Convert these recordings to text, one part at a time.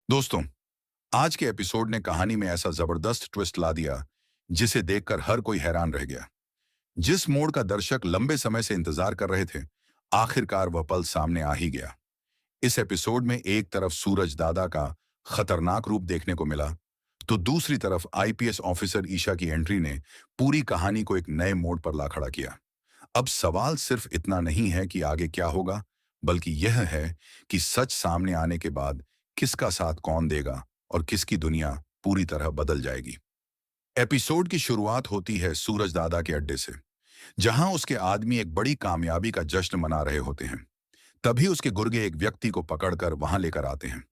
दोस्तों, आज के एपिसोड ने कहानी में ऐसा जबरदस्त ट्विस्ट ला दिया जिसे देखकर हर कोई हैरान रह गया। जिस मोड़ का दर्शक लंबे समय से इंतजार कर रहे थे, आखिरकार वह पल सामने आ ही गया। इस एपिसोड में एक तरफ सूरज दादा का खतरनाक रूप देखने को मिला, तो दूसरी तरफ आईपीएस ऑफिसर ईशा की एंट्री ने पूरी कहानी को एक नए मोड़ पर ला खड़ा किया। अब सवाल सिर्फ इतना नहीं है कि आगे क्या होगा, बल्कि यह है कि सच सामने आने के बाद किसका साथ कौन देगा और किसकी दुनिया पूरी तरह बदल जाएगी। एपिसोड की शुरुआत होती है सूरज दादा के अड्डे से, जहां उसके आदमी एक बड़ी कामयाबी का जश्न मना रहे होते हैं। तभी उसके गुर्गे एक व्यक्ति को पकड़कर वहां लेकर आते हैं।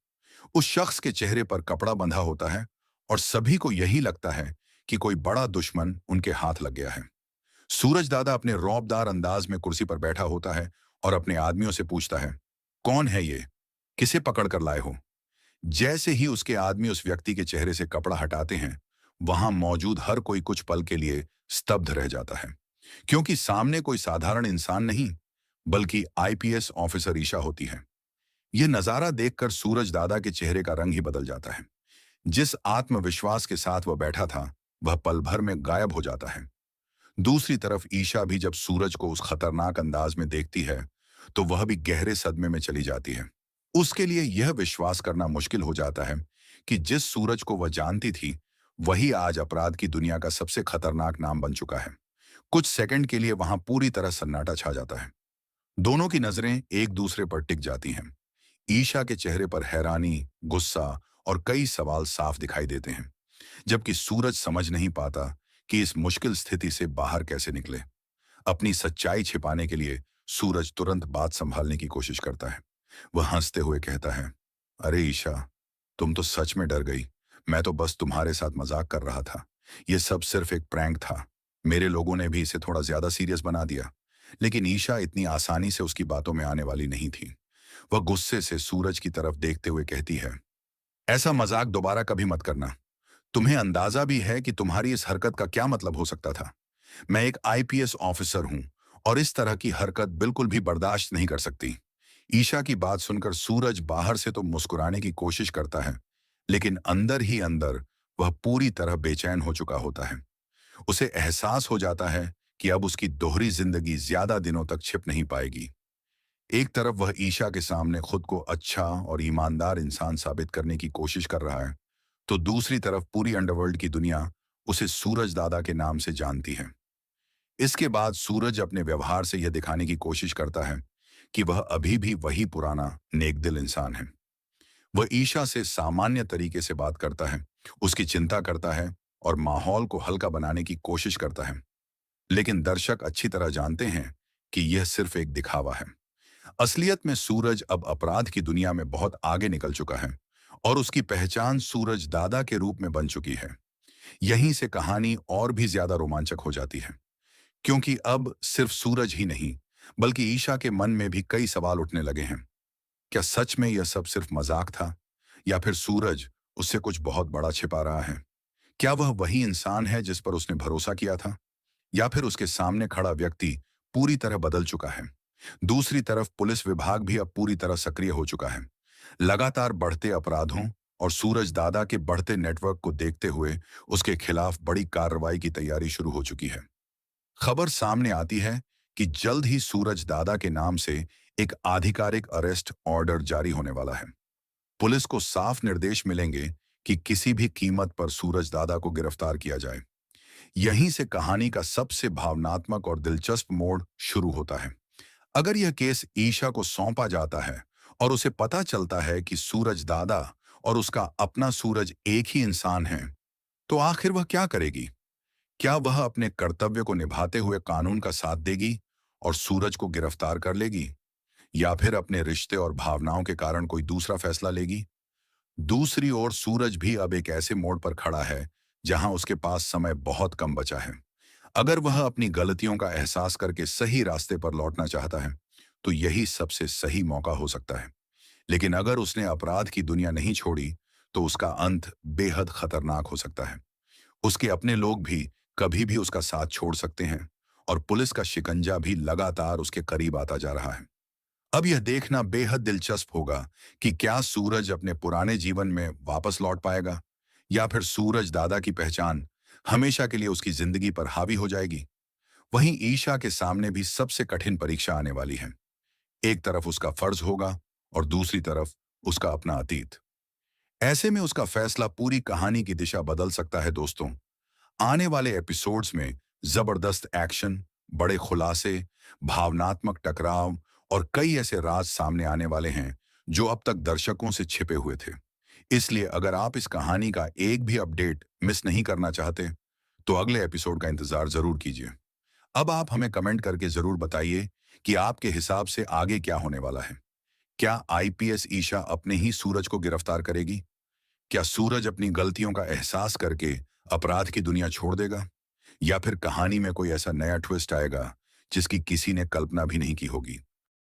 उस शख्स के चेहरे पर कपड़ा बंधा होता है और सभी को यही लगता है कि कोई बड़ा दुश्मन उनके हाथ लग गया है। सूरज दादा अपने रौबदार अंदाज में कुर्सी पर बैठा होता है और अपने आदमियों से पूछता है, कौन है ये? किसे पकड़ कर लाए हो? जैसे ही उसके आदमी उस व्यक्ति के चेहरे से कपड़ा हटाते हैं, वहां मौजूद हर कोई कुछ पल के लिए स्तब्ध रह जाता है, क्योंकि सामने कोई साधारण इंसान नहीं, बल्कि आईपीएस ऑफिसर ईशा होती है। यह नजारा देखकर सूरज दादा के चेहरे का रंग ही बदल जाता है। जिस आत्मविश्वास के साथ वह बैठा था, वह पल भर में गायब हो जाता है। दूसरी तरफ ईशा भी जब सूरज को उस खतरनाक अंदाज में देखती है, तो वह भी गहरे सदमे में चली जाती है। उसके लिए यह विश्वास करना मुश्किल हो जाता है कि जिस सूरज को वह जानती थी, वही आज अपराध की दुनिया का सबसे खतरनाक नाम बन चुका है। कुछ सेकंड के लिए वहां पूरी तरह सन्नाटा छा जाता है। दोनों की नजरें एक दूसरे पर टिक जाती हैं। ईशा के चेहरे पर हैरानी, गुस्सा और कई सवाल साफ दिखाई देते हैं, जबकि सूरज समझ नहीं पाता कि इस मुश्किल स्थिति से बाहर कैसे निकले। अपनी सच्चाई छिपाने के लिए सूरज तुरंत बात संभालने की कोशिश करता है। वह हंसते हुए कहता है, अरे ईशा, तुम तो सच में डर गई। मैं तो बस तुम्हारे साथ मजाक कर रहा था। यह सब सिर्फ एक प्रैंक था। मेरे लोगों ने भी इसे थोड़ा ज्यादा सीरियस बना दिया। लेकिन ईशा इतनी आसानी से उसकी बातों में आने वाली नहीं थी। वह गुस्से से सूरज की तरफ देखते हुए कहती है, ऐसा मजाक दोबारा कभी मत करना। तुम्हें अंदाजा भी है कि तुम्हारी इस हरकत का क्या मतलब हो सकता था? मैं एक आईपीएस ऑफिसर हूं और इस तरह की हरकत बिल्कुल भी बर्दाश्त नहीं कर सकती। ईशा की बात सुनकर सूरज बाहर से तो मुस्कुराने की कोशिश करता है, लेकिन अंदर ही अंदर वह पूरी तरह बेचैन हो चुका होता है। उसे एहसास हो जाता है कि अब उसकी दोहरी जिंदगी ज्यादा दिनों तक छिप नहीं पाएगी। एक तरफ वह ईशा के सामने खुद को अच्छा और ईमानदार इंसान साबित करने की कोशिश कर रहा है, तो दूसरी तरफ पूरी अंडरवर्ल्ड की दुनिया उसे सूरज दादा के नाम से जानती है। इसके बाद सूरज अपने व्यवहार से यह दिखाने की कोशिश करता है कि वह अभी भी वही पुराना नेकदिल इंसान है। वह ईशा से सामान्य तरीके से बात करता है, उसकी चिंता करता है और माहौल को हल्का बनाने की कोशिश करता है। लेकिन दर्शक अच्छी तरह जानते हैं कि यह सिर्फ एक दिखावा है। असलियत में सूरज अब अपराध की दुनिया में बहुत आगे निकल चुका है और उसकी पहचान सूरज दादा के रूप में बन चुकी है। यहीं से कहानी और भी ज्यादा रोमांचक हो जाती है, क्योंकि अब सिर्फ सूरज ही नहीं, बल्कि ईशा के मन में भी कई सवाल उठने लगे हैं। क्या सच में यह सब सिर्फ मजाक था, या फिर सूरज उससे कुछ बहुत बड़ा छिपा रहा है? क्या वह वही इंसान है जिस पर उसने भरोसा किया था, या फिर उसके सामने खड़ा व्यक्ति पूरी तरह बदल चुका है? दूसरी तरफ पुलिस विभाग भी अब पूरी तरह सक्रिय हो चुका है। लगातार बढ़ते अपराधों और सूरज दादा के बढ़ते नेटवर्क को देखते हुए उसके खिलाफ बड़ी कार्रवाई की तैयारी शुरू हो चुकी है। खबर सामने आती है कि जल्द ही सूरज दादा के नाम से एक आधिकारिक अरेस्ट ऑर्डर जारी होने वाला है। पुलिस को साफ निर्देश मिलेंगे कि किसी भी कीमत पर सूरज दादा को गिरफ्तार किया जाए। यहीं से कहानी का सबसे भावनात्मक और दिलचस्प मोड़ शुरू होता है। अगर यह केस ईशा को सौंपा जाता है और उसे पता चलता है कि सूरज दादा और उसका अपना सूरज एक ही इंसान है, तो आखिर वह क्या करेगी? क्या वह अपने कर्तव्य को निभाते हुए कानून का साथ देगी और सूरज को गिरफ्तार कर लेगी, या फिर अपने रिश्ते और भावनाओं के कारण कोई दूसरा फैसला लेगी? दूसरी ओर सूरज भी अब एक ऐसे मोड़ पर खड़ा है जहां उसके पास समय बहुत कम बचा है। अगर वह अपनी गलतियों का एहसास करके सही रास्ते पर लौटना चाहता है, तो यही सबसे सही मौका हो सकता है। लेकिन अगर उसने अपराध की दुनिया नहीं छोड़ी, तो उसका अंत बेहद खतरनाक हो सकता है। उसके अपने लोग भी कभी भी उसका साथ छोड़ सकते हैं और पुलिस का शिकंजा भी लगातार उसके करीब आता जा रहा है। अब यह देखना बेहद दिलचस्प होगा कि क्या सूरज अपने पुराने जीवन में वापस लौट पाएगा या फिर सूरज दादा की पहचान हमेशा के लिए उसकी जिंदगी पर हावी हो जाएगी। वहीं ईशा के सामने भी सबसे कठिन परीक्षा आने वाली है। एक तरफ उसका फर्ज होगा और दूसरी तरफ उसका अपना अतीत। ऐसे में उसका फैसला पूरी कहानी की दिशा बदल सकता है दोस्तों। आने वाले एपिसोड्स में जबरदस्त एक्शन, बड़े खुलासे, भावनात्मक टकराव और कई ऐसे राज सामने आने वाले हैं जो अब तक दर्शकों से छिपे हुए थे। इसलिए अगर आप इस कहानी का एक भी अपडेट मिस नहीं करना चाहते, तो अगले एपिसोड का इंतजार जरूर कीजिए। अब आप हमें कमेंट करके जरूर बताइए कि आपके हिसाब से आगे क्या होने वाला है। क्या आईपीएस ईशा अपने ही सूरज को गिरफ्तार करेगी? क्या सूरज अपनी गलतियों का एहसास करके अपराध की दुनिया छोड़ देगा? या फिर कहानी में कोई ऐसा नया ट्विस्ट आएगा जिसकी किसी ने कल्पना भी नहीं की होगी?